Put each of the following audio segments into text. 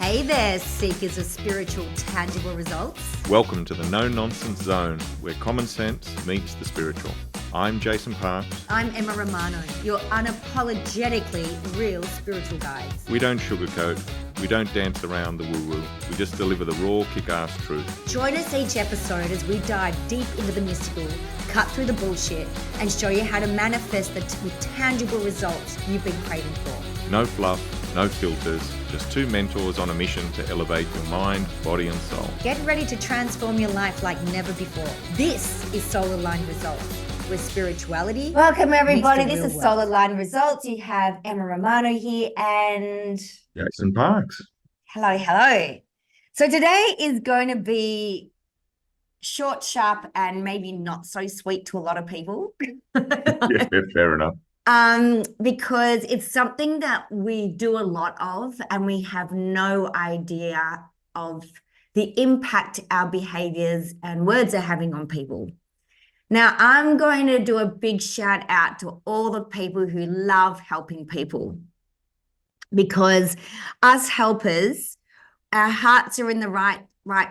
Hey there, seekers of spiritual, tangible results. Welcome to the no-nonsense zone, where common sense meets the spiritual. I'm Jason Parks. I'm Emma Romano, your unapologetically real spiritual guides. We don't sugarcoat, we don't dance around the woo-woo, we just deliver the raw, kick-ass truth. Join us each episode as we dive deep into the mystical, cut through the bullshit, and show you how to manifest the tangible results you've been craving for. No fluff, no filters, just two mentors on a mission to elevate your mind, body and soul. Get ready to transform your life like never before. This is Soul Aligned Results, where spirituality. Welcome everybody, this is Soul Aligned Results. You have Emma Romano here and Jason Parks. Hello. So today is going to be short, sharp, and maybe not so sweet to a lot of people. Yeah, fair enough. Because it's something that we do a lot of and we have no idea of the impact our behaviors and words are having on people. Now, I'm going to do a big shout out to all the people who love helping people, because us helpers, our hearts are in the right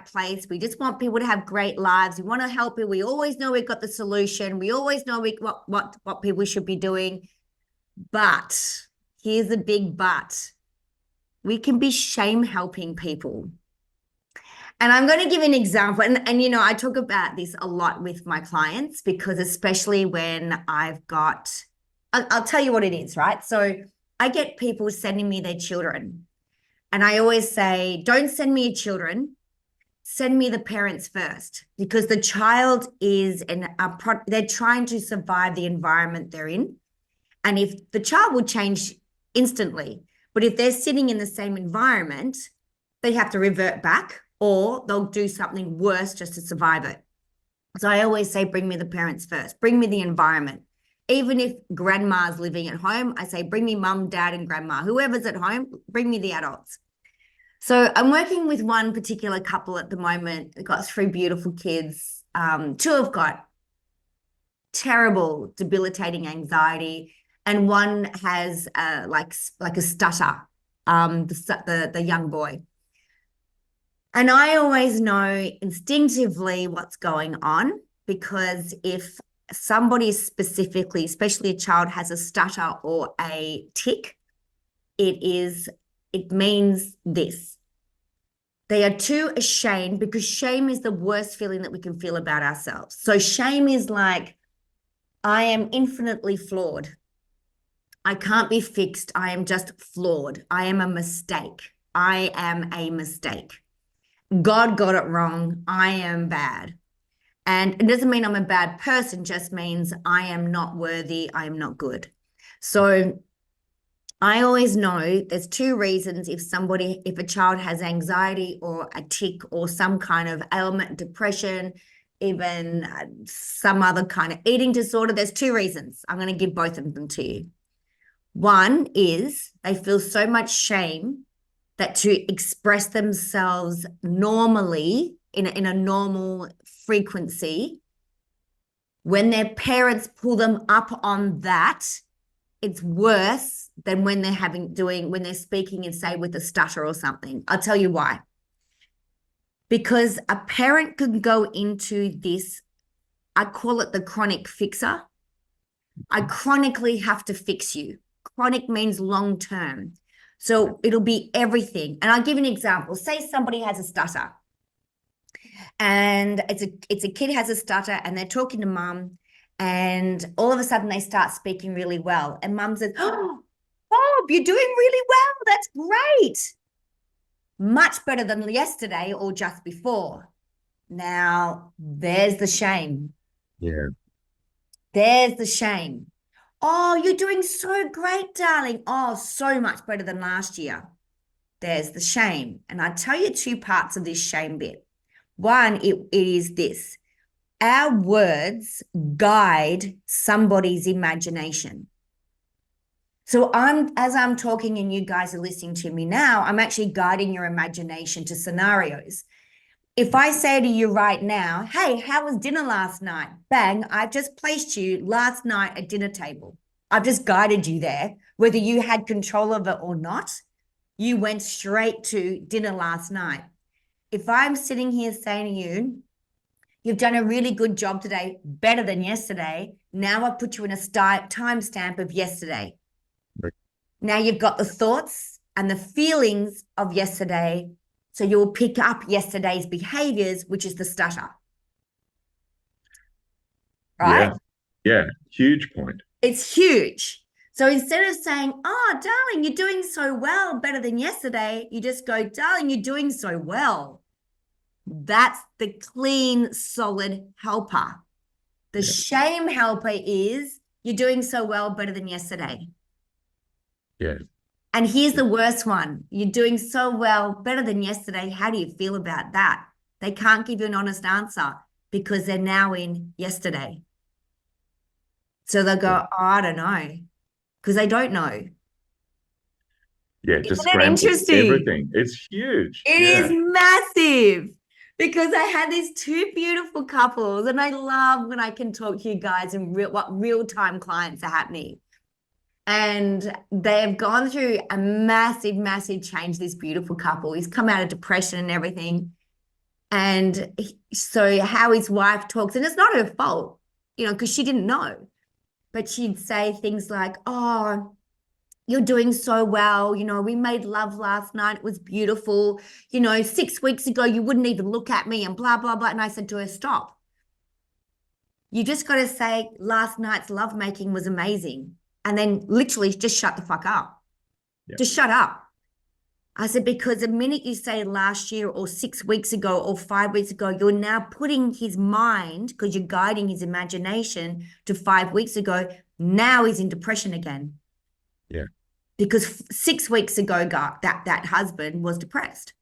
place. We just want people to have great lives. We want to help people. We always know we've got the solution. We always know what people should be doing. But here's a big but. We can be shame helping people. And I'm going to give an example. And you know, I talk about this a lot with my clients, because especially when I'll tell you what it is, right? So I get people sending me their children. And I always say, don't send me your children. Send me the parents first, because the child is they're trying to survive the environment they're in. And if the child will change instantly, but if they're sitting in the same environment, they have to revert back, or they'll do something worse just to survive it. So I always say, bring me the parents first, bring me the environment. Even if grandma's living at home, I say, bring me mum, dad, and grandma. Whoever's at home, bring me the adults. So I'm working with one particular couple at the moment. They've got 3 beautiful kids. 2 have got terrible, debilitating anxiety, and one has like a stutter, the young boy. And I always know instinctively what's going on, because if somebody specifically, especially a child, has a stutter or a tic, it means this. They are too ashamed, because shame is the worst feeling that we can feel about ourselves. So shame is like, I am infinitely flawed. I can't be fixed. I am just flawed. I am a mistake. I am a mistake. God got it wrong. I am bad. And it doesn't mean I'm a bad person, just means I am not worthy. I am not good. So I always know there's 2 reasons if a child has anxiety or a tic or some kind of ailment, depression, even some other kind of eating disorder. There's 2 reasons. I'm going to give both of them to you. One is they feel so much shame that to express themselves normally in a normal frequency, when their parents pull them up on that, it's worse than when they're speaking and say with a stutter or something. I'll tell you why. Because a parent can go into this, I call it the chronic fixer. I chronically have to fix you. Chronic means long term. So it'll be everything. And I'll give an example. Say somebody has a stutter, and it's a kid has a stutter, and they're talking to mum, and all of a sudden they start speaking really well. And mum says, "Oh, Bob, you're doing really well. That's great. Much better than yesterday or just before." Now, there's the shame. Yeah. There's the shame. "Oh, you're doing so great, darling. Oh, so much better than last year." There's the shame. And I'll tell you 2 parts of this shame bit. One, it is this. Our words guide somebody's imagination. So as I'm talking and you guys are listening to me now, I'm actually guiding your imagination to scenarios. If I say to you right now, "Hey, how was dinner last night?" Bang, I've just placed you last night at dinner table. I've just guided you there, whether you had control of it or not. You went straight to dinner last night. If I'm sitting here saying to you, you've done a really good job today, better than yesterday. Now I've put you in a timestamp of yesterday. Right. Now you've got the thoughts and the feelings of yesterday. So you'll pick up yesterday's behaviors, which is the stutter. Right? Yeah. Yeah. Huge point. It's huge. So instead of saying, oh, darling, you're doing so well, better than yesterday, you just go, darling, you're doing so well. That's the clean, solid helper. The shame helper is you're doing so well, better than yesterday. Yeah. And here's the worst one. You're doing so well, better than yesterday. How do you feel about that? They can't give you an honest answer because they're now in yesterday. So they'll go, oh, I don't know, because they don't know. Yeah. Just Isn't that scrambles interesting? everything. It's huge. It is massive because I had these two beautiful couples, and I love when I can talk to you guys and what real-time clients are happening. And they have gone through a massive, massive change, this beautiful couple. He's come out of depression and everything. And so how his wife talks, and it's not her fault, because she didn't know. But she'd say things like, oh, you're doing so well. We made love last night. It was beautiful. 6 weeks ago, you wouldn't even look at me and blah, blah, blah. And I said to her, stop. You just got to say last night's lovemaking was amazing. And then literally just shut the fuck up. Yeah. Just shut up. I said, because the minute you say last year or 6 weeks ago or 5 weeks ago, you're now putting his mind, because you're guiding his imagination to 5 weeks ago. Now he's in depression again. Yeah. Because 6 weeks ago, that husband was depressed.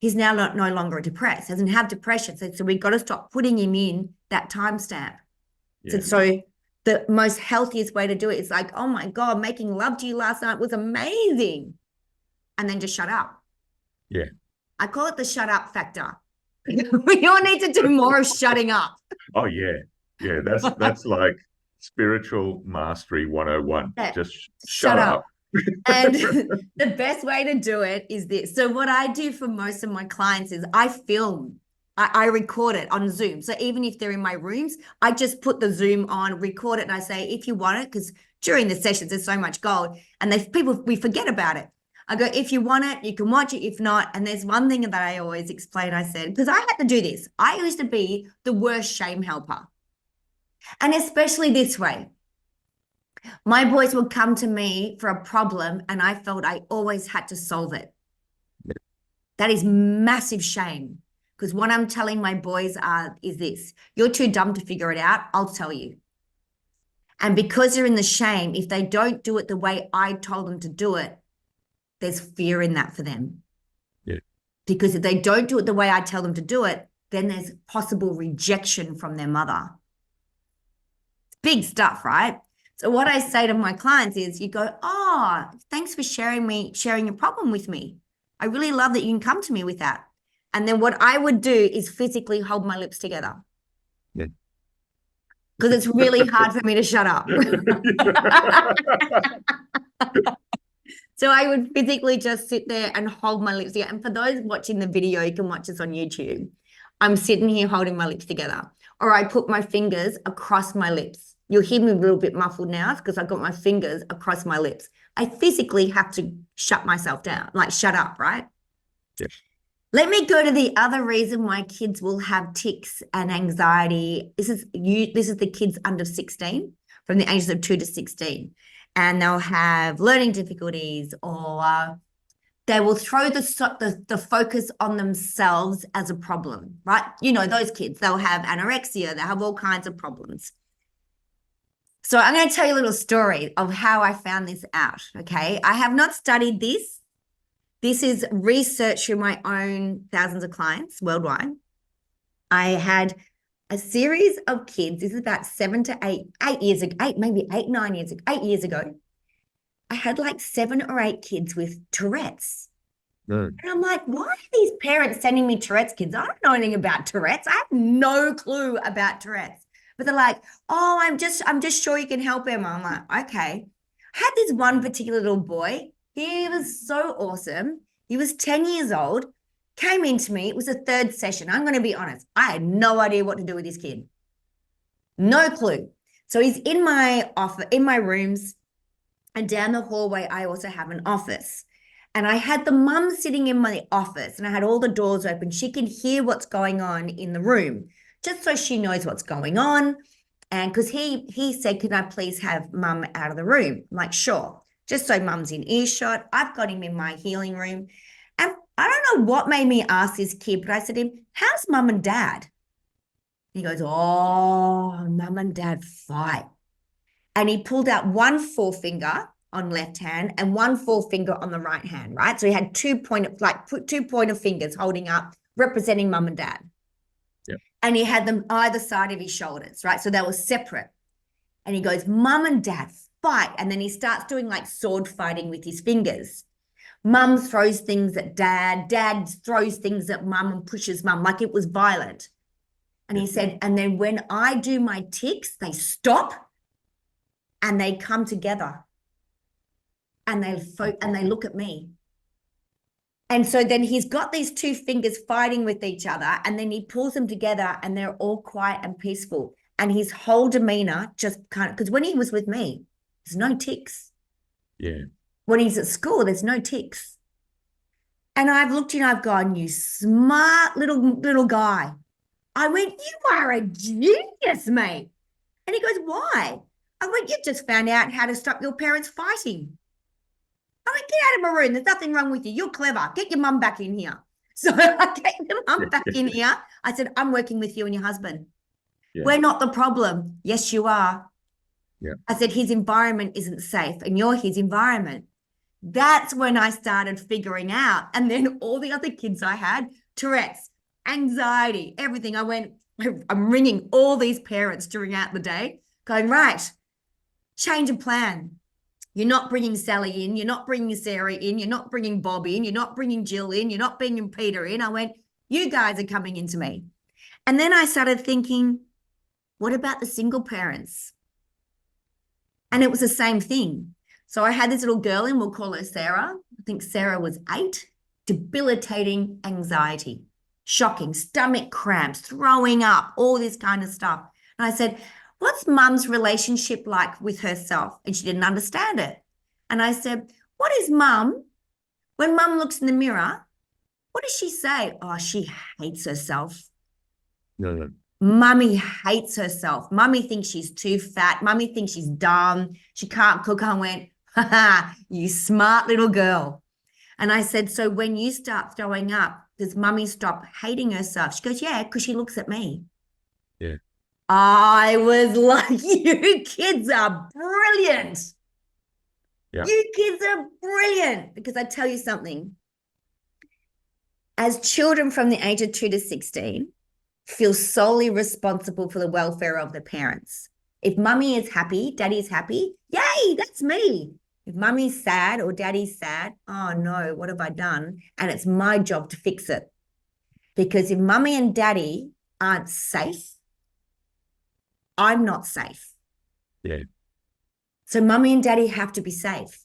He's now no longer depressed, doesn't have depression. So we've got to stop putting him in that timestamp. Yeah. So the most healthiest way to do it is like, oh my God, making love to you last night was amazing. And then just shut up. Yeah. I call it the shut up factor. We all need to do more of shutting up. Oh, yeah. Yeah. That's like spiritual mastery 101. Yeah. Just Shut up. And the best way to do it is this. So what I do for most of my clients is I film. I record it on Zoom. So even if they're in my rooms, I just put the Zoom on, record it, and I say, if you want it, because during the sessions, there's so much gold, and we forget about it. I go, if you want it, you can watch it. If not, and there's one thing that I always explain, I said, because I had to do this. I used to be the worst shame helper. And especially this way. My boys would come to me for a problem, and I felt I always had to solve it. That is massive shame. Because what I'm telling my boys is this: you're too dumb to figure it out. I'll tell you. And because they're in the shame, if they don't do it the way I told them to do it, there's fear in that for them. Yeah. Because if they don't do it the way I tell them to do it, then there's possible rejection from their mother. It's big stuff, right? So what I say to my clients is, you go, oh, thanks for sharing your problem with me. I really love that you can come to me with that. And then what I would do is physically hold my lips together. Yeah. Because it's really hard for me to shut up. So I would physically just sit there and hold my lips together. And for those watching the video, you can watch this on YouTube. I'm sitting here holding my lips together. Or I put my fingers across my lips. You'll hear me a little bit muffled now because I've got my fingers across my lips. I physically have to shut myself down, like shut up, right? Yes. Let me go to the other reason why kids will have tics and anxiety. This is the kids under 16, from the ages of 2 to 16. And they'll have learning difficulties, or they will throw the focus on themselves as a problem, right? Those kids, they'll have anorexia, they'll have all kinds of problems. So I'm going to tell you a little story of how I found this out, okay? I have not studied this. This is research through my own thousands of clients worldwide. I had a series of kids. This is about 7 to 8 years ago, 9 years ago, 8 years ago. I had like 7 or 8 kids with Tourette's. And I'm like, why are these parents sending me Tourette's kids? I don't know anything about Tourette's. I have no clue about Tourette's. But they're like, oh, I'm just sure you can help him. I'm like, okay. I had this one particular little boy. He was so awesome. He was 10 years old, came into me. It was the third session. I'm going to be honest. I had no idea what to do with this kid. No clue. So he's in my office, in my rooms, and down the hallway, I also have an office. And I had the mum sitting in my office and I had all the doors open. She can hear what's going on in the room, just so she knows what's going on. And because he said, can I please have mum out of the room? I'm like, sure. Just so mum's in earshot. I've got him in my healing room. And I don't know what made me ask this kid, but I said to him, how's mum and dad? He goes, oh, mum and dad fight. And he pulled out one forefinger on left hand and one forefinger on the right hand, right? So he had two pointer fingers holding up, representing mum and dad. Yep. And he had them either side of his shoulders, right? So they were separate. And he goes, mum and dad fight. And then he starts doing like sword fighting with his fingers. Mum throws things at dad. Dad throws things at mum and pushes mum, like it was violent. And he said, and then when I do my ticks, they stop and they come together and they look at me. And so then he's got these two fingers fighting with each other, and then he pulls them together and they're all quiet and peaceful. And his whole demeanor just kind of, because when he was with me, there's no ticks. Yeah. When he's at school, there's no ticks. And I've looked and I've gone, you smart little guy. I went, you are a genius, mate. And he goes, why? I went, you just found out how to stop your parents fighting. I went, get out of my room. There's nothing wrong with you. You're clever. Get your mum back in here. So I get the mum back in here. I said, I'm working with you and your husband. Yeah. We're not the problem. Yes, you are. Yeah. I said, his environment isn't safe and you're his environment. That's when I started figuring out. And then all the other kids I had, Tourette's, anxiety, everything. I went, I'm ringing all these parents during the day going, right, change of plan. You're not bringing Sally in. You're not bringing Sarah in. You're not bringing Bob in. You're not bringing Jill in. You're not bringing Peter in. I went, you guys are coming into me. And then I started thinking, what about the single parents? And it was the same thing. So I had this little girl in, we'll call her Sarah. I think Sarah was 8, debilitating anxiety, shocking, stomach cramps, throwing up, all this kind of stuff. And I said, what's mum's relationship like with herself? And she didn't understand it. And I said, what is mum, when mum looks in the mirror, what does she say? Oh, she hates herself. No. Mummy hates herself. Mummy thinks she's too fat. Mummy thinks she's dumb. She can't cook. I went, you smart little girl. And I said, so when you start throwing up, does mummy stop hating herself? She goes, yeah, because she looks at me. Yeah. I was like, you kids are brilliant. Yeah. You kids are brilliant. Because I tell you something, as children from the age of 2 to 16, feel solely responsible for the welfare of their parents. If mummy is happy, daddy's happy, yay, that's me. If mummy's sad or daddy's sad, oh no, what have I done? And it's my job to fix it. Because if mummy and daddy aren't safe, I'm not safe. Yeah. So mummy and daddy have to be safe.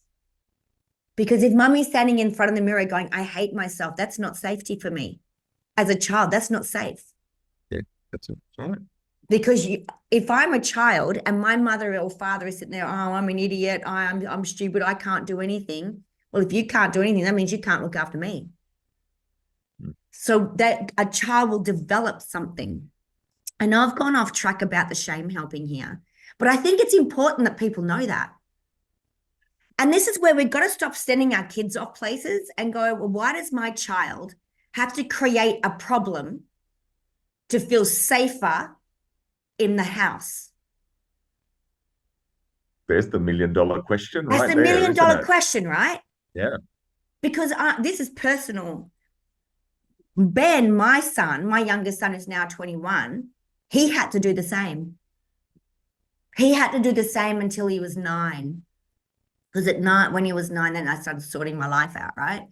Because if mummy's standing in front of the mirror going, I hate myself, that's not safety for me. As a child, that's not safe. Yeah, that's it. Right. Because if I'm a child and my mother or father is sitting there, oh, I'm an idiot, I'm stupid, I can't do anything. Well, if you can't do anything, that means you can't look after me. So that a child will develop something. And I've gone off track about the shame helping here, but I think it's important that people know that. And this is where we've got to stop sending our kids off places and go, well, why does my child have to create a problem to feel safer in the house? There's the $1 million question, right? That's the $1 million question, right? Yeah. Because this is personal. Ben, my son, my youngest son is now 21. He had to do the same. He had to do the same until he was 9. Because at night, when he was 9, then I started sorting my life out, right?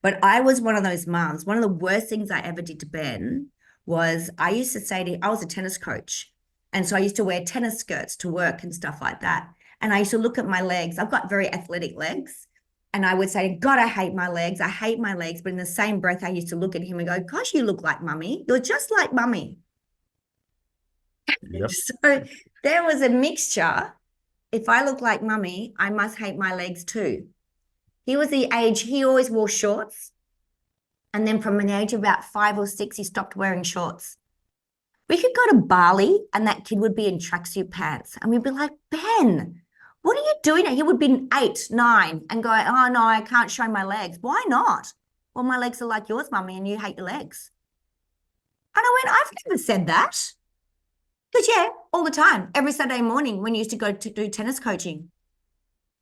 But I was one of those moms. One of the worst things I ever did to Ben was I used to say I was a tennis coach. And so I used to wear tennis skirts to work and stuff like that. And I used to look at my legs. I've got very athletic legs. And I would say, God, I hate my legs. I hate my legs. But in the same breath, I used to look at him and go, gosh, you look like mummy. You're just like mummy. Yep. So there was a mixture. If I look like mummy, I must hate my legs too. He was the age, he always wore shorts. And then from an age of about 5 or 6, he stopped wearing shorts. We could go to Bali and that kid would be in tracksuit pants. And we'd be like, Ben, what are you doing? He would be 8, 9 and go, oh no, I can't show my legs. Why not? Well, my legs are like yours, mummy, and you hate your legs. And I went, I've never said that. Because yeah, all the time, every Saturday morning when you used to go to do tennis coaching,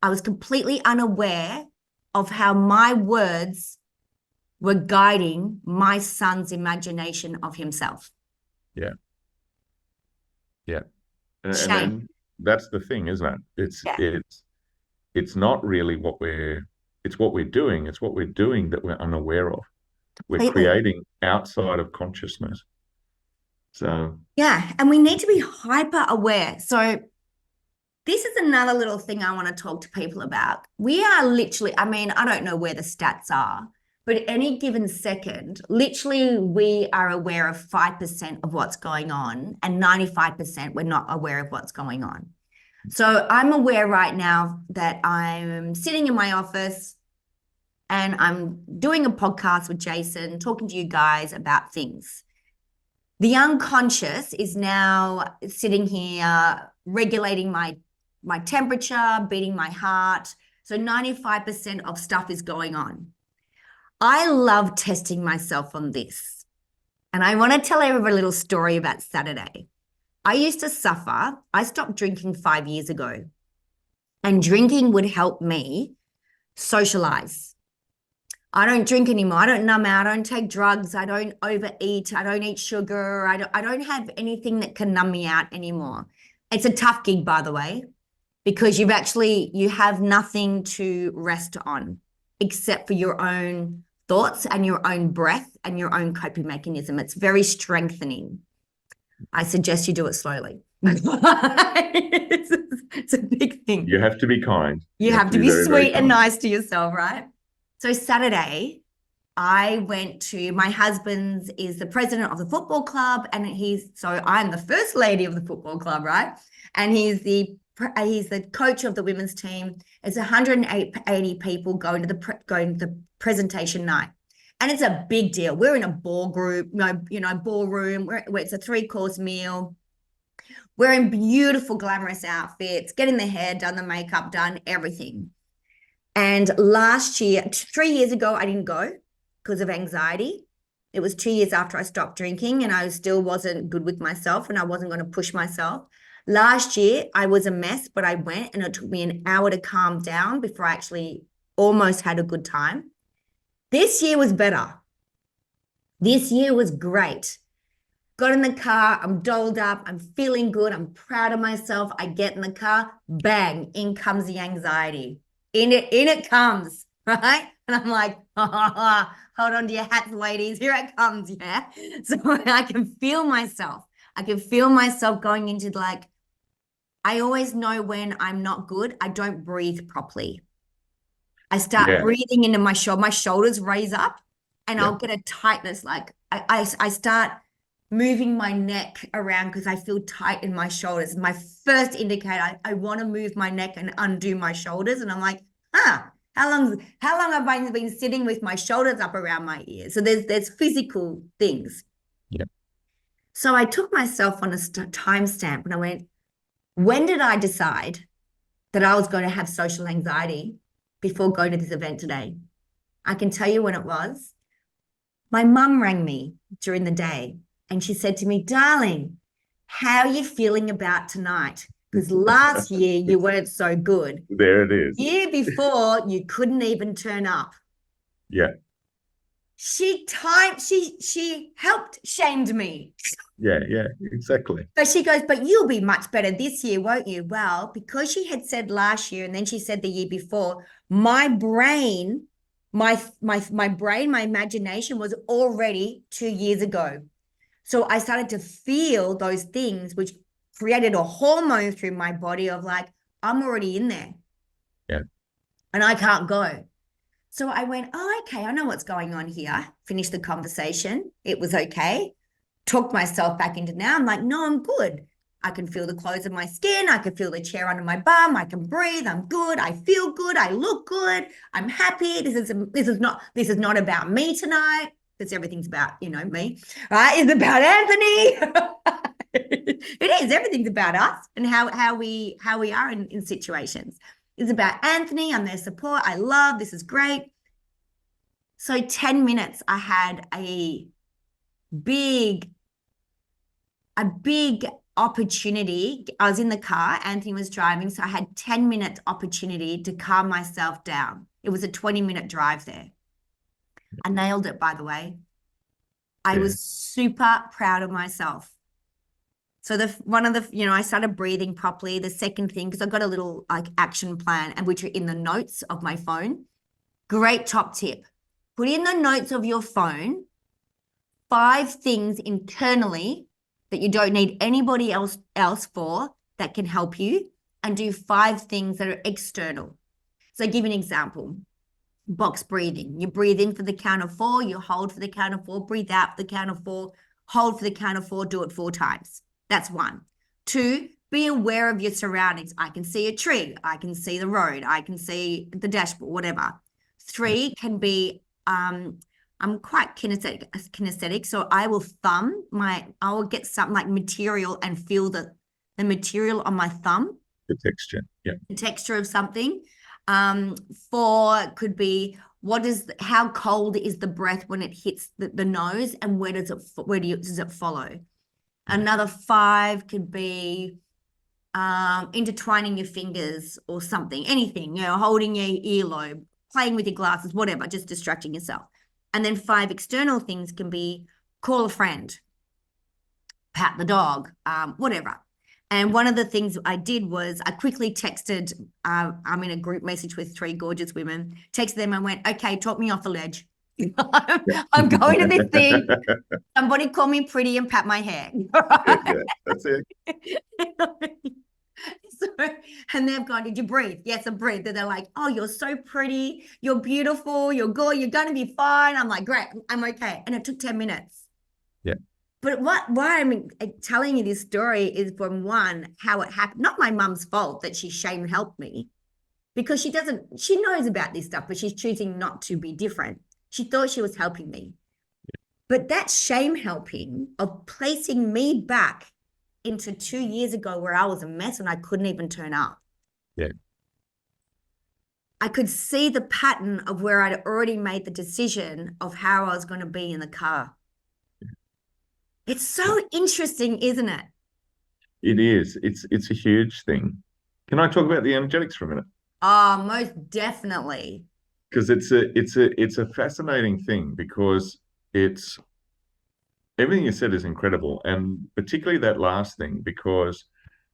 I was completely unaware of how my words were guiding my son's imagination of himself. Yeah. Yeah. And Shame. then that's the thing, isn't it? It's not really it's what we're doing. It's what we're doing that we're unaware of. We're Completely. creating outside of consciousness. So Yeah, and we need to be hyper aware. So this is another little thing I want to talk to people about. We are literally, I mean, I don't know where the stats are, but any given second, literally we are aware of 5% of what's going on, and 95% we're not aware of what's going on. So I'm aware right now that I'm sitting in my office and I'm doing a podcast with Jason, talking to you guys about things. The unconscious is now sitting here regulating my temperature, beating my heart. So 95% of stuff is going on. I love testing myself on this. And I want to tell everybody a little story about Saturday. I used to suffer. I stopped drinking 5 years ago. And drinking would help me socialize. I don't drink anymore. I don't numb out. I don't take drugs. I don't overeat. I don't eat sugar. I don't have anything that can numb me out anymore. It's a tough gig, by the way, because you have nothing to rest on except for your own thoughts and your own breath and your own coping mechanism. It's very strengthening. I suggest you do it slowly. It's a big thing. you have to be kind. You have to be very, sweet very and kind. nice to yourself, right? So Saturday, I went to, my husband is the president of the football club, and so I'm the first lady of the football club, right? And he's the coach of the women's team. It's 180 people going to the presentation night. And it's a big deal. We're in a ballroom, it's a 3-course meal. We're in beautiful, glamorous outfits, getting the hair done, the makeup done, everything. And last year, 3 years ago, I didn't go because of anxiety. It was 2 years after I stopped drinking, and I still wasn't good with myself, and I wasn't going to push myself. Last year, I was a mess, but I went, and it took me an hour to calm down before I actually almost had a good time. This year was better. This year was great. Got in the car, I'm dolled up, I'm feeling good, I'm proud of myself. I get in the car, bang, in comes the anxiety. In it comes, right? And I'm like, hold on to your hats, ladies. Here it comes, yeah? So I can feel myself. I can feel myself going into I always know when I'm not good, I don't breathe properly. I start breathing into my shoulders raise up, and I'll get a tightness. I start moving my neck around because I feel tight in my shoulders. My first indicator, I want to move my neck and undo my shoulders. And I'm like, how long have I been sitting with my shoulders up around my ears? So there's physical things. Yeah. So I took myself on a timestamp and I went, when did I decide that I was going to have social anxiety before going to this event today? I can tell you when it was. My mum rang me during the day and she said to me, darling, how are you feeling about tonight? Because last year you weren't so good. There it is. Year before, you couldn't even turn up. Yeah. She helped shamed me. Yeah, exactly. But she goes, but you'll be much better this year, won't you? Well, because she had said last year and then she said the year before, my brain, my imagination was already 2 years ago. So I started to feel those things, which created a hormone through my body of I'm already in there. Yeah. And I can't go. So I went, oh, okay, I know what's going on here. Finished the conversation. It was okay. Talked myself back into now. I'm like, no, I'm good. I can feel the clothes of my skin. I can feel the chair under my bum. I can breathe. I'm good. I feel good. I look good. I'm happy. This is not about me tonight. Because everything's about, me, right? It's about Anthony. It is. Everything's about us and how we are in situations. It's about Anthony. I'm their support. I love. This is great. So 10 minutes, I had a big opportunity. I was in the car, Anthony was driving, so I had 10-minute opportunity to calm myself down. It was a 20-minute drive there. I nailed it, by the way. I was super proud of myself. So I started breathing properly. The second thing, because I've got a little action plan, and which are in the notes of my phone. Great top tip. Put in the notes of your phone 5 things internally that you don't need anybody else for that can help you, and do 5 things that are external. So I'll give you an example. Box breathing. You breathe in for the count of 4, you hold for the count of 4, breathe out for the count of 4, hold for the count of 4, do it 4 times. That's 1. 2, be aware of your surroundings. I can see a tree. I can see the road. I can see the dashboard, whatever. 3 can be, I'm quite kinesthetic. So I will I will get something like material and feel the material on my thumb. The texture. Yeah. The texture of something. 4 could be, how cold is the breath when it hits the nose, and where does it follow? Another 5 could be intertwining your fingers or something, anything, holding your earlobe, playing with your glasses, whatever, just distracting yourself. And then 5 external things can be call a friend, pat the dog, whatever. And one of the things I did was I quickly texted, I'm in a group message with 3 gorgeous women, texted them and went, okay, talk me off the ledge. I'm going to this thing. Somebody call me pretty and pat my hair. Yeah, that's it. And they've gone, did you breathe? Yes, I breathed. And they're like, oh, you're so pretty. You're beautiful. You're good. You're going to be fine. I'm like, great. I'm okay. And it took 10 minutes. Yeah. But why I'm telling you this story is, from one, how it happened. Not my mum's fault that she shame helped me, because she knows about this stuff, but she's choosing not to be different. She thought she was helping me. Yeah. But that shame helping of placing me back into 2 years ago where I was a mess and I couldn't even turn up. Yeah. I could see the pattern of where I'd already made the decision of how I was going to be in the car. Yeah. It's so interesting, isn't it? It is. It's a huge thing. Can I talk about the energetics for a minute? Oh, most definitely. Because it's a fascinating thing, because it's everything you said is incredible, and particularly that last thing, because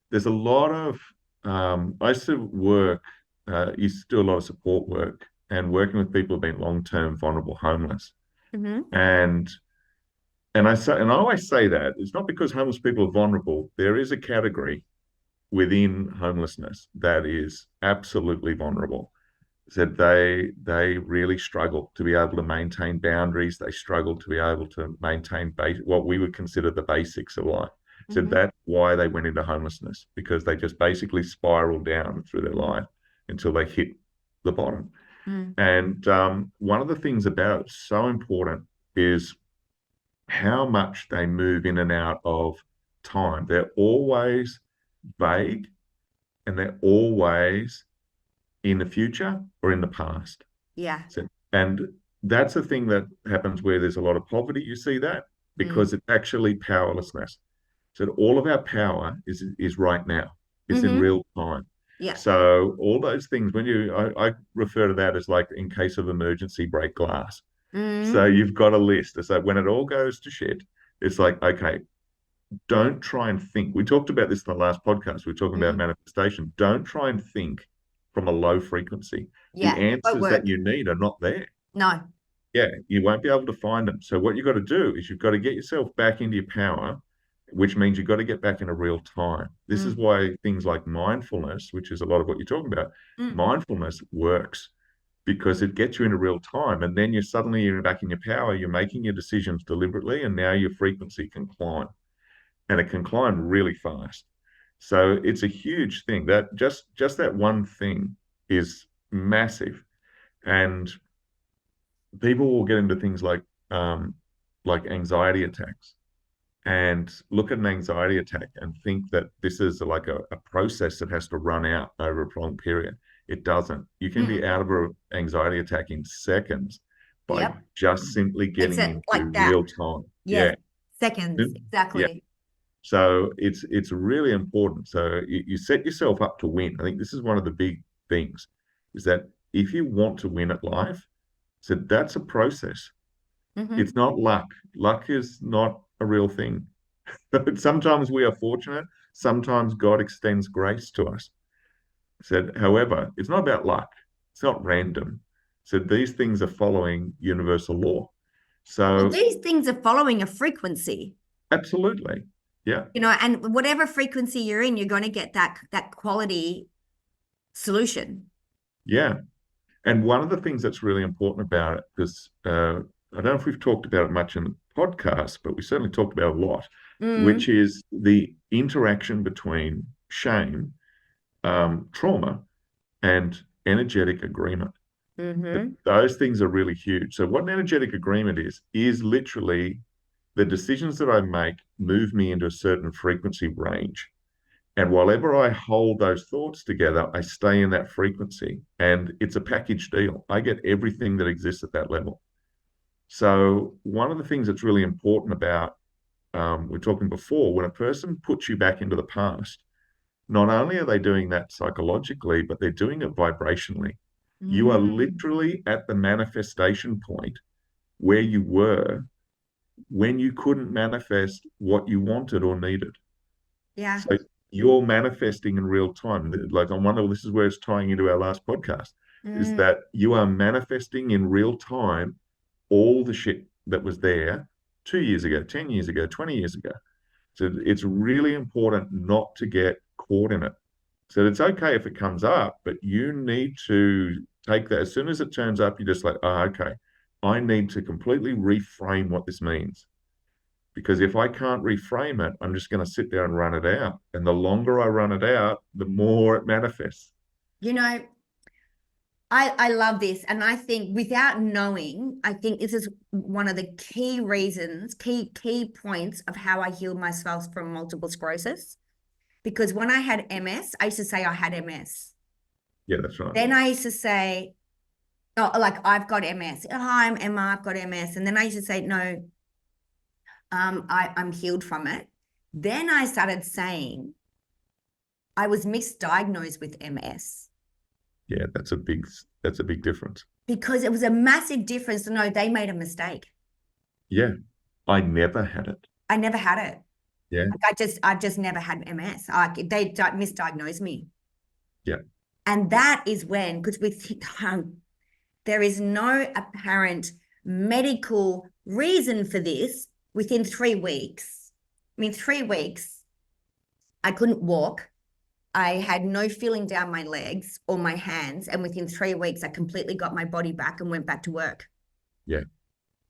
there's a lot of I used to do a lot of support work and working with people who've been long-term vulnerable homeless. Mm-hmm. And I always say that it's not because homeless people are vulnerable. There is a category within homelessness that is absolutely vulnerable. Said they really struggle to be able to maintain boundaries. They struggle to be able to maintain what we would consider the basics of life. So that's why they went into homelessness, because they just basically spiraled down through their life until they hit the bottom. And one of the things about it, so important, is how much they move in and out of time. They're always vague, and they're always in the future or in the past. Yeah. And that's a thing that happens where there's a lot of poverty. You see that because it's actually powerlessness. So all of our power is right now. It's in real time. Yeah. So all those things, I refer to that as like, in case of emergency, break glass. So you've got a list. So when it all goes to shit, it's like, okay, don't try and think. We talked about this in the last podcast. We're talking about manifestation. Don't try and think from a low frequency. Yeah, the answers that you need are not there. No. Yeah, you won't be able to find them. So what you've got to do is you've got to get yourself back into your power, which means you've got to get back into real time. This is why things like mindfulness, which is a lot of what you're talking about, mindfulness works, because it gets you into real time. And then you're back in your power, you're making your decisions deliberately, and now your frequency can climb. And it can climb really fast. So it's a huge thing. That just that one thing is massive. And people will get into things like anxiety attacks and look at an anxiety attack and think that this is like a process that has to run out over a prolonged period. It doesn't. You can be Mm-mm. out of an anxiety attack in seconds by Yep. just simply It's getting like into that. real time. Yeah. Yeah. Seconds. Yeah. Exactly. So it's really important. So you set yourself up to win. I think this is one of the big things, is that if you want to win at life, so that's a process. Mm-hmm. It's not luck. Luck is not a real thing. But sometimes we are fortunate. Sometimes God extends grace to us. Said, however, it's not about luck. It's not random. So these things are following universal law. Well, So these things are following a frequency, absolutely. Yeah. and whatever frequency you're in, you're going to get that quality solution. Yeah. And one of the things that's really important about it, because I don't know if we've talked about it much in the podcast, but we certainly talked about it a lot, which Mm, is the interaction between shame, trauma, and energetic agreement. mm-hmm. Those things are really huge. So, what an energetic agreement is literally the decisions that I make move me into a certain frequency range. And whenever I hold those thoughts together, I stay in that frequency. And it's a package deal. I get everything that exists at that level. So, one of the things that's really important about, we're talking before, when a person puts you back into the past, not only are they doing that psychologically, but they're doing it vibrationally. You are Mm, literally at the manifestation point where you were when you couldn't manifest what you wanted or needed. yeah. So you're manifesting in real time. Like I wonder, this is where it's tying into our last podcast, is Mm. that you are manifesting in real time all the shit that was there 2 years ago, 10 years ago, 20 years ago. So it's really important not to get caught in it. So it's okay if it comes up, but you need to take that. As soon as it turns up, you're just like, oh, okay, I need to completely reframe what this means. Because if I can't reframe it, I'm just going to sit there and run it out. And the longer I run it out, the more it manifests. You know, I love this. And I think without knowing, I think this is one of the key reasons, key points of how I healed myself from multiple sclerosis. Because when I had MS, I used to say I had MS. Yeah, that's right. Then I used to say, oh, like I've got MS. Oh, I'm Emma, I've got MS. And then I used to say, no, I'm healed from it. Then I started saying I was misdiagnosed with MS Yeah, that's a big difference. because it was a massive difference. No, they made a mistake. Yeah, I never had it. I never had it. Yeah, Like I've just never had MS. Like they misdiagnosed me. yeah, And that is when, because there is no apparent medical reason for this within 3 weeks. I mean, 3 weeks, I couldn't walk. I had no feeling down my legs or my hands. And within 3 weeks, I completely got my body back and went back to work. yeah,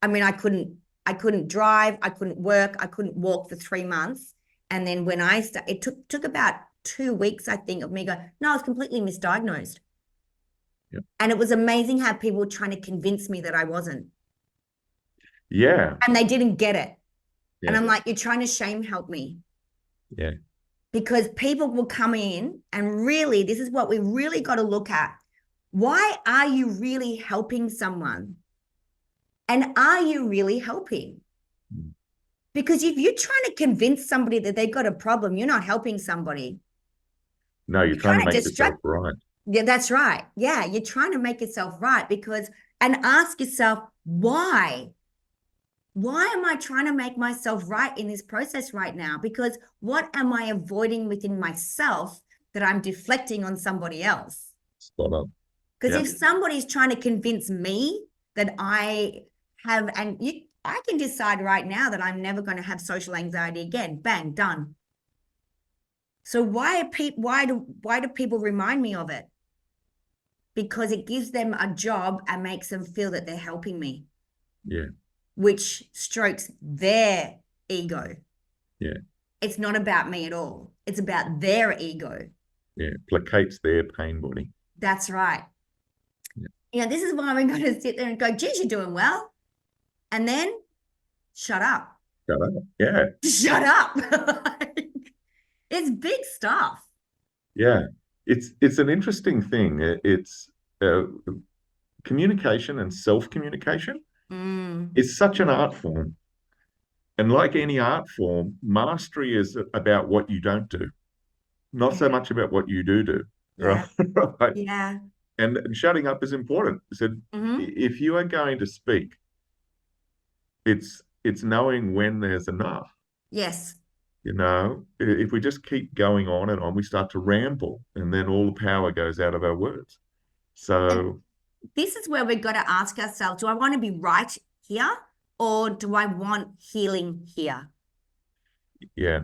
I mean, I couldn't drive, I couldn't work, I couldn't walk for 3 months. And then when it took about 2 weeks, I think, of me go, no, I was completely misdiagnosed. yeah, And it was amazing how people were trying to convince me that I wasn't. yeah, And they didn't get it. And yeah, I'm like, you're trying to shame help me. yeah. Because people will come in and really, this is what we really got to look at. Why are you really helping someone? And are you really helping? Mm. Because if you're trying to convince somebody that they've got a problem, you're not helping somebody. No, you're You're trying to trying to make yourself distract. right. Yeah, that's right. Yeah, you're trying to make yourself right and ask yourself, why? Why am I trying to make myself right in this process right now? Because what am I avoiding within myself that I'm deflecting on somebody else? Spot on. Because Yeah, if somebody's trying to convince me that I can decide right now that I'm never going to have social anxiety again. Bang, done. So why do people remind me of it? because it gives them a job and makes them feel that they're helping me, Yeah. which strokes their ego. Yeah. It's not about me at all. It's about their ego. Yeah. Placates their pain body. That's right. Yeah. This is why we're going to sit there and go, geez, you're doing well. And then shut up. Shut up. Yeah. Shut up. It's big stuff. Yeah. It's an interesting thing. It's uh, communication and self-communication Mm, is such an art form. And like any art form, mastery is about what you don't do, not so yeah, much about what you do. yeah, Right? Right. yeah. And shutting up is important. So Hmm. if you are going to speak, it's knowing when there's enough. Yes. If we just keep going on and on, we start to ramble, and then all the power goes out of our words. And So, this is where we've got to ask ourselves, do I want to be right here or do I want healing here? yeah,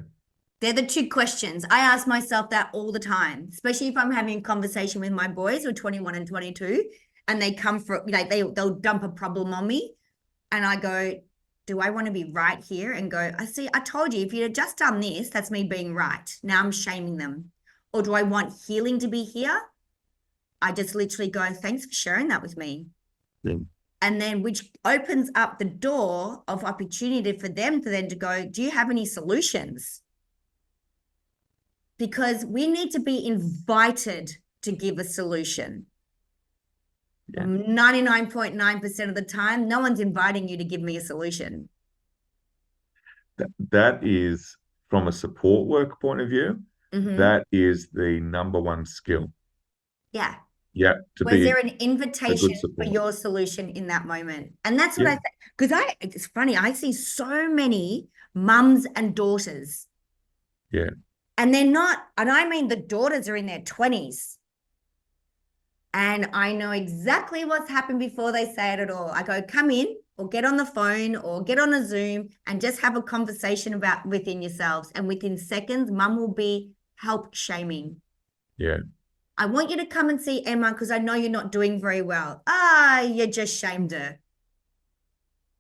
They're the two questions. I ask myself that all the time, especially if I'm having a conversation with my boys who are 21 and 22, and they come for, they'll dump a problem on me. And I go, do I want to be right here? And go, I see, I told you, if you'd just done this, that's me being right. Now I'm shaming them. Or do I want healing to be here? I just literally go, thanks for sharing that with me. yeah, And then which opens up the door of opportunity for them to then to go, do you have any solutions? Because we need to be invited to give a solution. yeah. 99.9% of the time, no one's inviting you to give me a solution. That is from a support work point of view, Mm-hmm. that is the number one skill. Yeah. Yeah, to Was be there an a invitation good for support. your solution in that moment? And that's what Yeah, I say. Because it's funny, I see so many mums and daughters, yeah, and they're not, and I mean the daughters are in their 20s. And I know exactly what's happened before they say it at all. I go, come in or get on the phone or get on a Zoom and just have a conversation about within yourselves. And within seconds, mum will be help shaming. yeah. I want you to come and see Emma because I know you're not doing very well. You just shamed her.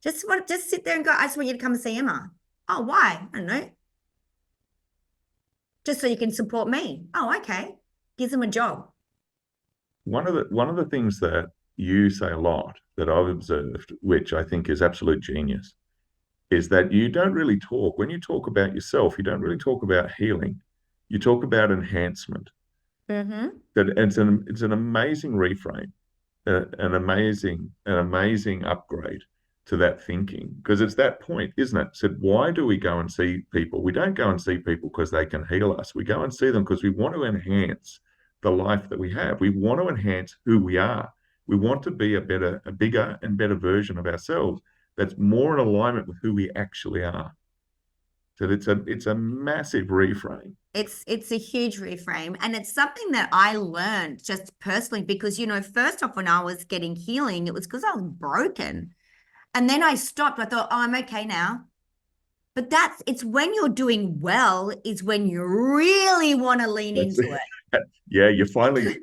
Just sit there and go, I just want you to come and see Emma. Oh, why? I don't know. Just so you can support me. Oh, okay. Gives them a job. One of the things that you say a lot that I've observed, which I think is absolute genius, is that you don't really talk. When you talk about yourself, you don't really talk about healing. You talk about enhancement. Mm-hmm. That it's an amazing reframe, an amazing upgrade to that thinking, because it's that point, isn't it? So why do we go and see people? We don't go and see people because they can heal us. We go and see them because we want to enhance the life that we have. We want to enhance who we are. We want to be a bigger and better version of ourselves that's more in alignment with who we actually are. So it's a massive reframe. It's a huge reframe, and it's something that I learned just personally because first off when I was getting healing it was because I was broken, and then I stopped. I thought, oh, I'm okay now. But it's when you're doing well is when you really want to lean That's into it. yeah, you finally,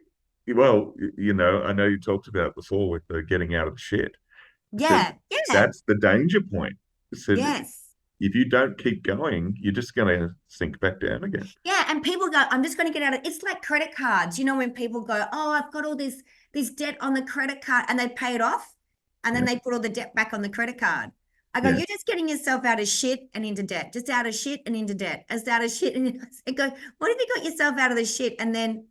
well, I know you talked about before with the getting out of the shit. I said Yeah, yeah, that's the danger point. I said yes. if you don't keep going, you're just going to sink back down again. Yeah, and people go, I'm just going to get out of it's like credit cards. When people go, oh, I've got all this debt on the credit card and they pay it off and then Yeah, they put all the debt back on the credit card. I go, yeah, you're just getting yourself out of shit and into debt, just out of shit and into debt, as out of shit. And I go, what if you got yourself out of the shit and then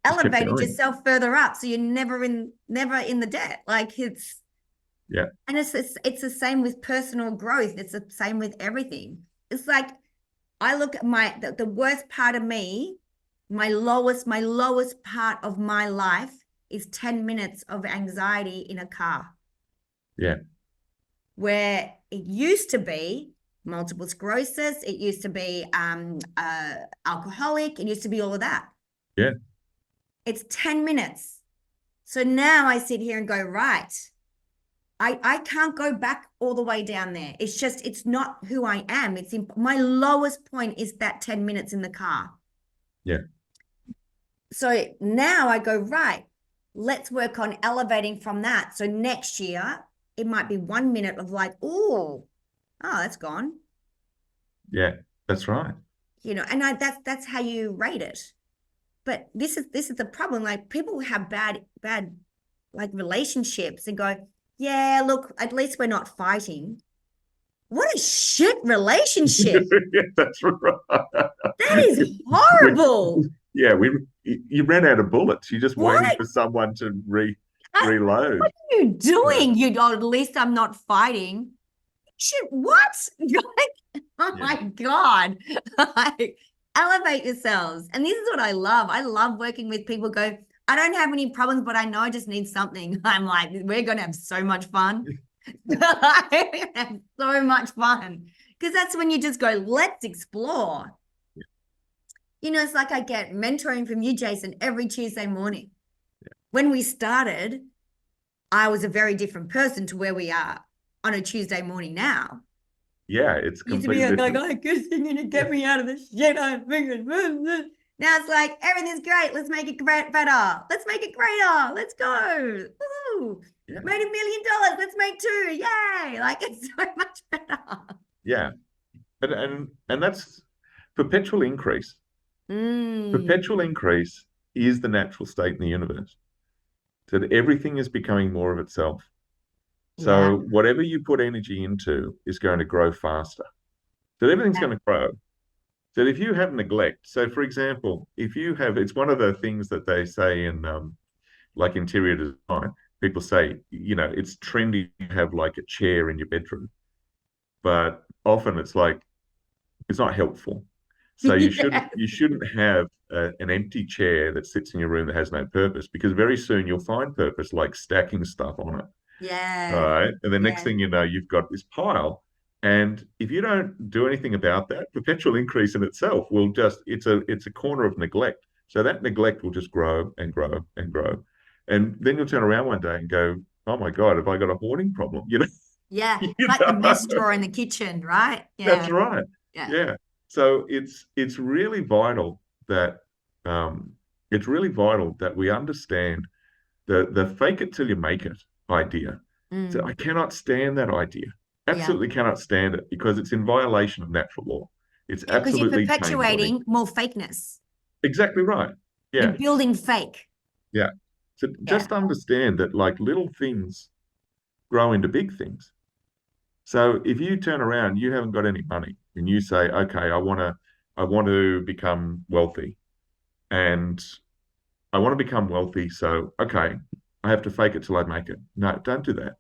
just kept elevated going. yourself further up so you're never in the debt? Like Yeah, and it's the same with personal growth. It's the same with everything. It's like I look at the worst part of me, my lowest part of my life is 10 minutes of anxiety in a car, yeah, where it used to be multiple sclerosis, it used to be alcoholic, it used to be all of that. yeah, It's 10 minutes. So now I sit here and go, right, I can't go back all the way down there. It's not who I am. My lowest point is that 10 minutes in the car. yeah, So now I go, right, let's work on elevating from that. So next year, it might be 1 minute of like, oh, that's gone. Yeah, that's right. And that's how you rate it. But this is the problem. Like people have bad like relationships and go, yeah, look, at least we're not fighting. What a shit relationship. Yeah, that's right. That is We, horrible. yeah, you ran out of bullets. You're just waiting What? for someone to What reload. are you Yeah, doing? At least I'm not fighting. Shit, what? Like, oh yeah, my God. Like, elevate yourselves. And this is what I love. I love working with people go, I don't have any problems, but I know I just need something. I'm like, we're going to have so much fun. Have so much fun. Because that's when you just go, let's explore. It's like I get mentoring from you, Jason, every Tuesday morning. When we started, I was a very different person to where we are on a Tuesday morning now. yeah. It's Used to be completely like, different. oh, good thing you get me out of the shit I'm thinking. Now it's like, everything's great. Let's make it better. Let's make it greater. Let's go. Woo. Yeah, Made $1 million. Let's make two. Yay. Like, it's so much better. yeah. And that's perpetual increase. Mm, Perpetual increase is the natural state in the universe. So that everything is becoming more of itself. yeah. So whatever you put energy into is going to grow faster. So everything's Yeah. going to grow. So if you have neglect, so for example, if you have, it's one of the things that they say in like interior design, people say, it's trendy to have like a chair in your bedroom, but often it's like it's not helpful. So you shouldn't Yes. you shouldn't have an empty chair that sits in your room that has no purpose because very soon you'll find purpose like stacking stuff on it. All Yes. right. And the next Yes. thing you know, you've got this pile. And if you don't do anything about that, perpetual increase in itself will just it's a corner of neglect. So that neglect will just grow and grow and grow. And then you'll turn around one day and go, oh my God, have I got a hoarding problem? Yeah. You Like the know? mess drawer in the kitchen, right? That's Yeah. right. Yeah. Yeah. So it's really vital that um it's really vital that we understand the fake it till you make it idea. So I Mm. cannot stand that idea. Yeah. Absolutely cannot stand it because it's in violation of natural law. It's Yeah. Because you're absolutely pain-causing. perpetuating more fakeness. Exactly right. You're Yeah. building fake. Yeah. So Yeah. just understand that like little things grow into big things. So if you turn around, you haven't got any money, and you say, "Okay, I want to become wealthy, and I want to become wealthy. So, okay, I have to fake it till I make it." No, don't do that.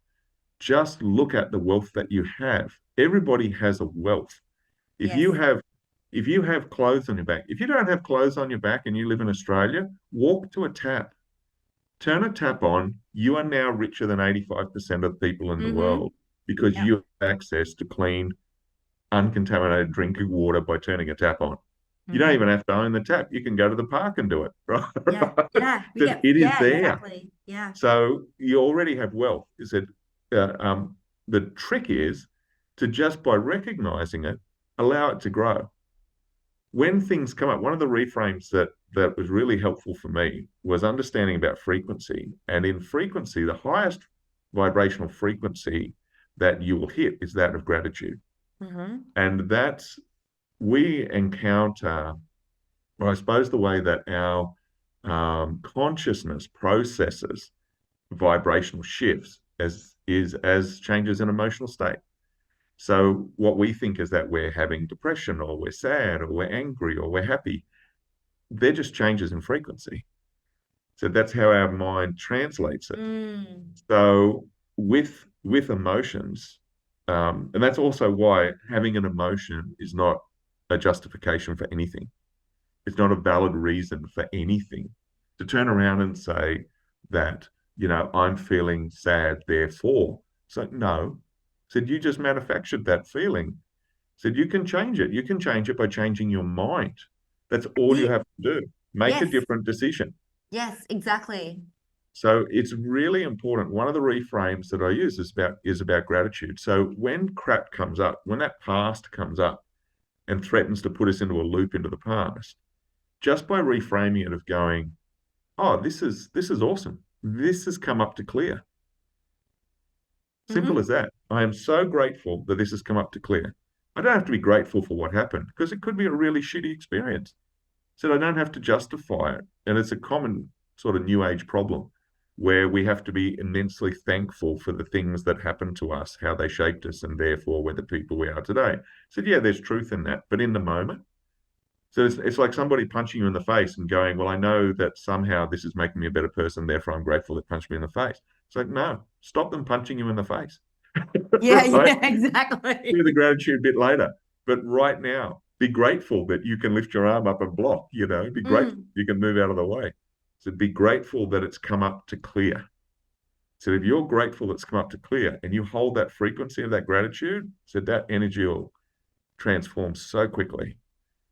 Just look at the wealth that you have. Everybody has a wealth. If you Yes. have if you have clothes on your back, if you don't have clothes on your back and you live in Australia, walk to a tap. Turn a tap on. You are now richer than 85% of the people in the Mm-hmm. world because Yeah. you have access to clean, uncontaminated drinking water by turning a tap on. You don't Mm-hmm. even have to own the tap. You can go to the park and do it, right? Yeah. Yeah. We That get, it is yeah, there. exactly. Yeah. So you already have wealth. Is that the trick is to just by recognizing it, allow it to grow. When things come up, one of the reframes that was really helpful for me was understanding about frequency. And in frequency, the highest vibrational frequency that you will hit is that of gratitude. Mm-hmm. And that's we encounter, or I suppose the way that our consciousness processes vibrational shifts as changes in emotional state. So what we think is that we're having depression or we're sad or we're angry or we're happy, they're just changes in frequency. So that's how our mind translates it. Mm. So with emotions, and that's also why having an emotion is not a justification for anything. It's not a valid reason for anything. To turn around and say that, I'm feeling sad, therefore. So no, said you just manufactured that feeling. Said you can change it. You can change it by changing your mind. That's all you Yeah. have to do. Make a Yes. different decision. Yes, exactly. So it's really important. One of the reframes that I use is about gratitude. So when crap comes up, when that past comes up and threatens to put us into a loop into the past, just by reframing it of going, oh, this is awesome. this has come up to clear. Simple Hmm. as that. I am so grateful that this has come up to clear. I don't have to be grateful for what happened because it could be a really shitty experience. So I don't have to justify it. And it's a common sort of new age problem where we have to be immensely thankful for the things that happened to us, how they shaped us, and therefore we're the people we are today. So yeah, there's truth in that. But in the moment, so it's like somebody punching you in the face and going, well, I know that somehow this is making me a better person, therefore I'm grateful it punched me in the face. It's like, no, stop them punching you in the face. Yeah, Right? yeah, Do the exactly. gratitude bit later. But right now, be grateful that you can lift your arm up and block, be grateful Mm. you can move out of the way. So be grateful that it's come up to clear. So if you're grateful it's come up to clear and you hold that frequency of that gratitude, so that energy will transform so quickly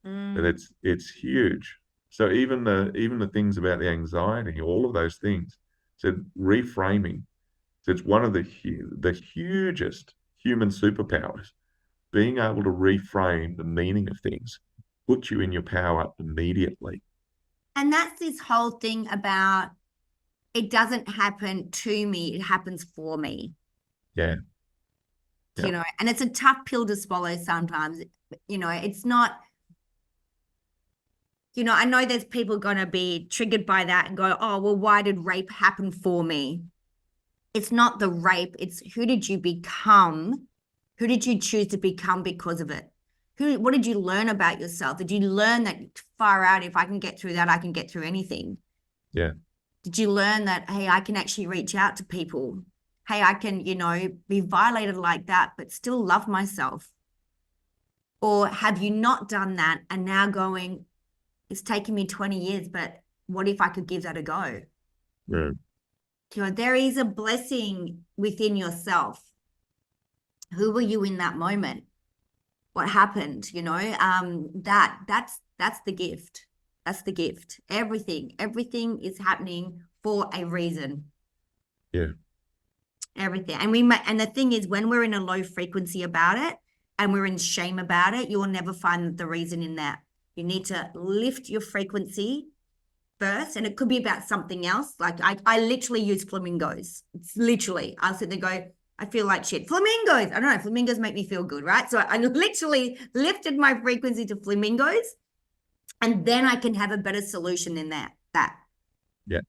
that Mm. it's huge. So even the things about the anxiety, all of those things, so reframing. So it's one of the hugest human superpowers. Being able to reframe the meaning of things puts you in your power immediately. And that's this whole thing about it doesn't happen to me, it happens for me, Yeah, yeah, and it's a tough pill to swallow sometimes. It's not, I know there's people going to be triggered by that and go, oh, well, why did rape happen for me? It's not the rape, it's who did you become? Who did you choose to become because of it? What did you learn about yourself? Did you learn that far out, if I can get through that, I can get through anything? yeah, Did you learn that, hey, I can actually reach out to people? Hey, I can, be violated like that, but still love myself? Or have you not done that and now going, it's taken me 20 years, but what if I could give that a go? yeah. There is a blessing within yourself. Who were you in that moment? What happened? That's the gift. That's the gift. Everything is happening for a reason. Yeah. Everything. And the thing is, when we're in a low frequency about it and we're in shame about it, you will never find the reason in that. You need to lift your frequency first, and it could be about something else. Like I literally use flamingos. It's literally, I'll sit there and go, I feel like shit. Flamingos. I don't know. Flamingos make me feel good, right? So I literally lifted my frequency to flamingos, and then I can have a better solution than that. Yeah.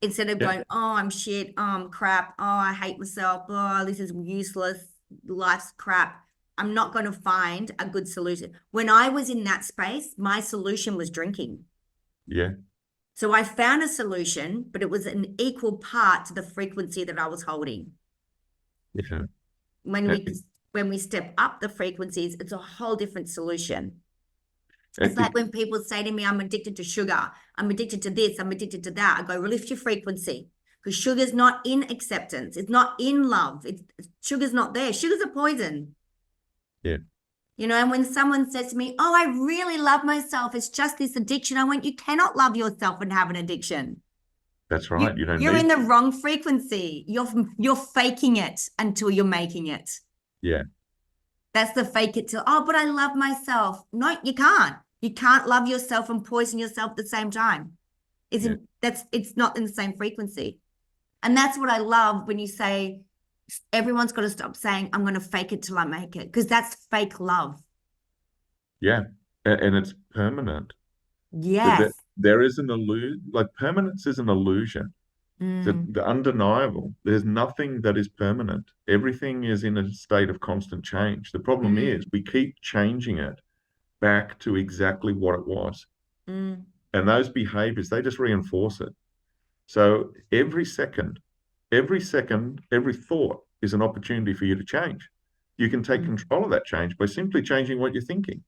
Instead of Yeah. going, oh, I'm shit, oh, I'm crap, oh, I hate myself, oh, this is useless, life's crap. I'm not going to find a good solution. When I was in that space, my solution was drinking. Yeah. So I found a solution, but it was an equal part to the frequency that I was holding. Yeah. When Uh, we when we step up the frequencies, it's a whole different solution. It's like it- when people say to me, I'm addicted to sugar, I'm addicted to this, I'm addicted to that. I go, lift your frequency. Because sugar's not in acceptance, it's not in love. Sugar's not there. Sugar's a poison. yeah. And when someone says to me, oh, I really love myself, it's just this addiction. I went, you cannot love yourself and have an addiction. That's You right. You don't you're in need. the wrong frequency. You're faking it until you're making it. Yeah. That's the fake it till, oh, but I love myself. No, you can't. You can't love yourself and poison yourself at the same time. Yeah. It's not in the same frequency. And that's what I love when you say everyone's got to stop saying, I'm going to fake it till I make it, because that's fake love. Yeah. And it's permanent. That Yes. there is an illusion, like permanence is an illusion. Mm, The undeniable. There's nothing that is permanent. Everything is in a state of constant change. The problem is mm, we keep changing it back to exactly what it was. mm. And those behaviors, they just reinforce it. So every thought is an opportunity for you to change. You can take Mm. control of that change by simply changing what you're thinking.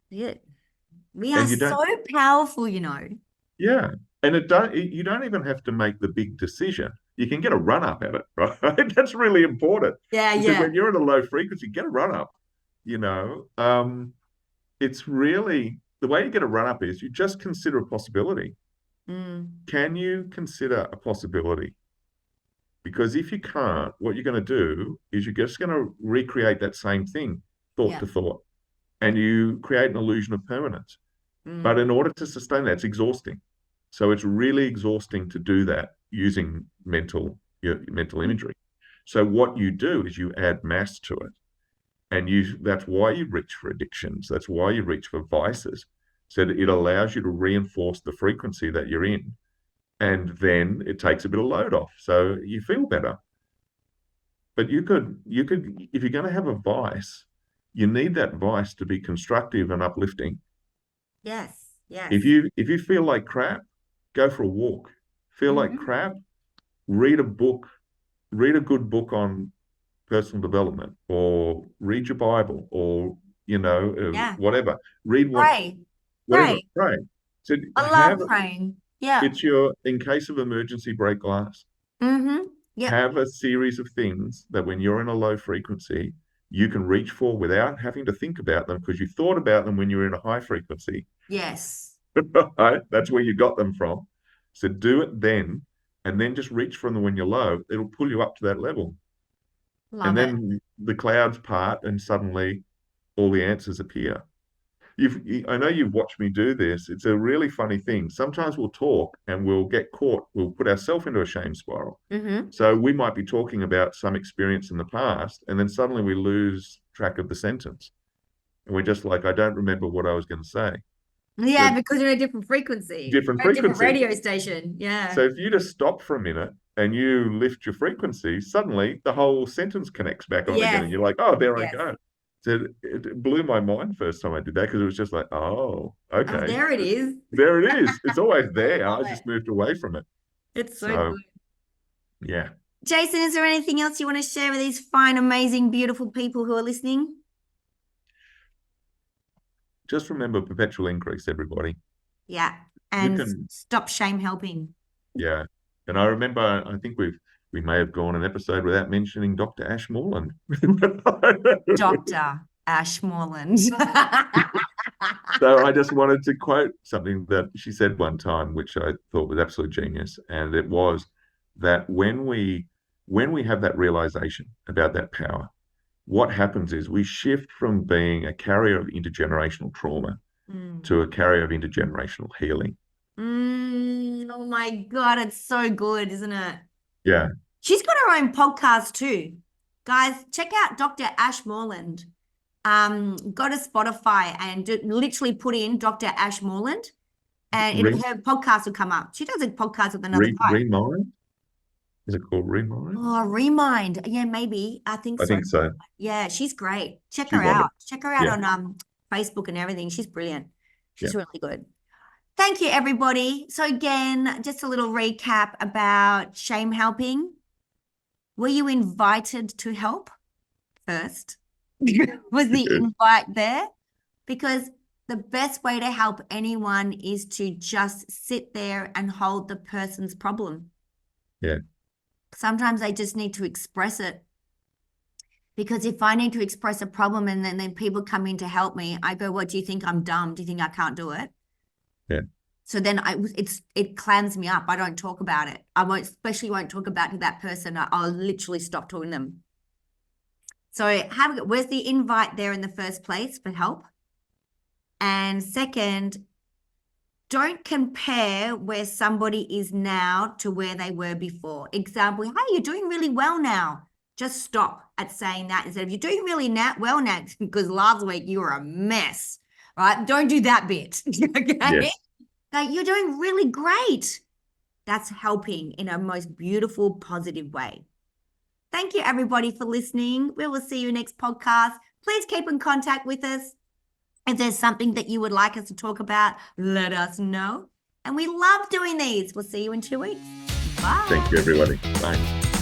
Yeah. We are And you so don't, powerful. yeah. And you don't even have to make the big decision. You can get a run up at it, right? That's really important. Yeah, You see, yeah. when you're at a low frequency, get a run up. It's really the way you get a run up is you just consider a possibility. Mm. Can you consider a possibility? Because if you can't, what you're going to do is you're just going to recreate that same thing, thought Yeah. to thought, and you create an illusion of permanence. But Mm. in order to sustain that, it's exhausting. So it's really exhausting to do that. using mental imagery. So what you do is you add mass to it. And that's why you reach for addictions. That's why you reach for vices. So that it allows you to reinforce the frequency that you're in. And then it takes a bit of load off. So you feel better. But you could, if you're going to have a vice, you need that vice to be constructive and uplifting. Yes, yes. If you feel like crap, go for a walk. Feel like crap, read a book, read a good book on personal development, or read your Bible, or whatever. Read Pray. whatever. Pray. So I love praying. Yeah. It's your, in case of emergency, break glass. Yeah. Have a series of things that when you're in a low frequency, you can reach for without having to think about them, because you thought about them when you were in a high frequency. Yes. Right? That's where you got them from. So do it then, and then just reach for them when you're low. It'll pull you up to that level. Love it. Then the clouds part, and suddenly all the answers appear. I know you've watched me do this. It's a really funny thing. Sometimes we'll talk and we'll get caught. We'll put ourselves into a shame spiral. So we might be talking about some experience in the past, and then suddenly we lose track of the sentence. And we're just like, I don't remember what I was going to say. Yeah, because you're in a different frequency. Different radio station. Yeah. So if you just stop for a minute and you lift your frequency, suddenly the whole sentence connects back on again. And you're like, oh, there I go. So it blew my mind first time I did that, because it was just like, oh, okay. Oh, there it is. There it is. It's always there. I just moved away from it. It's so good. Yeah. Jason, is there anything else you want to share with these fine, amazing, beautiful people who are listening? Just remember perpetual increase, everybody. Yeah. And stop shame helping. Yeah. And I remember, I think we may have gone an episode without mentioning Dr. Ash Moreland. Dr. Ash Moreland. So I just wanted to quote something that she said one time, which I thought was absolute genius. And it was that when we have that realization about that power, what happens is we shift from being a carrier of intergenerational trauma to a carrier of intergenerational healing. Oh my God, it's so good, isn't it? Yeah. She's got her own podcast too. Guys, check out Dr. Ash Moreland. Go to Spotify and literally put in Dr. Ash Moreland, and her podcast will come up. She does a podcast with another guy. Remind? Is it called Remind? Oh, Remind. Yeah, maybe. I think so. Yeah, she's great. Check her out. Check her out on Facebook and everything. She's brilliant. She's really good. Thank you, everybody. So again, just a little recap about shame helping. Were you invited to help first? Was the invite there? Because the best way to help anyone is to just sit there and hold the person's problem. Yeah. Sometimes they just need to express it. Because if I need to express a problem and then people come in to help me, I go, what, do you think I'm dumb? Do you think I can't do it? Yeah. So then it clams me up. I don't talk about it. I especially won't talk about to that person. I'll literally stop talking to them. So where's the invite there in the first place for help? And second, don't compare where somebody is now to where they were before. Example, hey, you're doing really well now. Just stop at saying that instead of you're doing really well now because last week you were a mess, right? Don't do that bit, okay? Yes. Like, you're doing really great. That's helping in a most beautiful, positive way. Thank you, everybody, for listening. We will see you next podcast. Please keep in contact with us. If there's something that you would like us to talk about, let us know. And we love doing these. We'll see you in 2 weeks. Bye. Thank you, everybody. Bye.